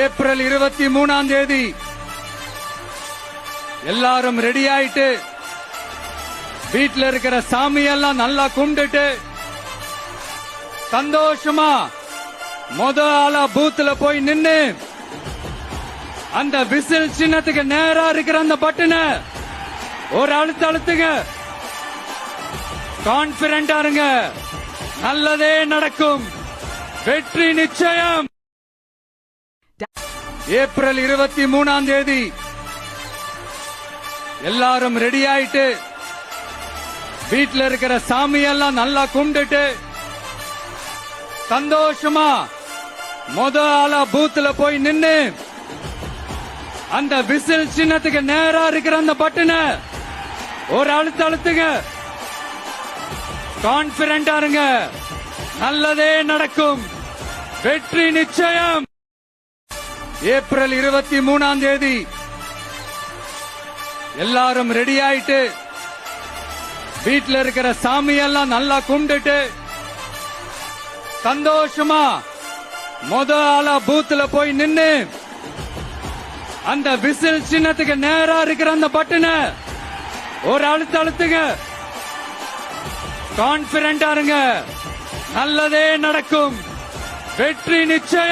April 23 எல்லாரும் ready ஆயிட்டு வீட்டுல இருக்கிற சாமியெல்லாம் நல்லா கும்பிட்டுட்டு சந்தோஷமா ஆளா பூத்துல போய் நின்னு அந்த விசில் சின்னத்துக்கு நேரா இருக்கிற அந்த பட்டனை ஒரு அழுத்துங்க. கான்பிடண்டா இருங்க, நல்லதே நடக்கும், வெற்றி நிச்சயம். ஏப்ரல் 23 எல்லாரும் ரெடி ஆயிட்டு வீட்டுல இருக்கிற சாமியெல்லாம் நல்லா கும்பிட்டுட்டு சந்தோஷமா ஆளா பூத்துல போய் நின்னு அந்த விசில் சின்னத்துக்கு நேரா இருக்கிற அந்த பட்டனை ஒரு அழுத்துங்க. கான்பிடண்டா இருங்க, நல்லதே நடக்கும், வெற்றி நிச்சயம். ஏப்ரல் 23 எல்லாரும் ரெடி ஆயிட்டு வீட்டுல இருக்கிற சாமியெல்லாம் நல்லா கும்பிட்டுட்டு சந்தோஷமா ஆளா பூத்துல போய் நின்னு அந்த விசில் சின்னத்துக்கு நேரா இருக்கிற அந்த பட்டனை ஒரு அழுத்துங்க. கான்பிடண்டா இருங்க, நல்லதே நடக்கும், வெற்றி நிச்சயம்.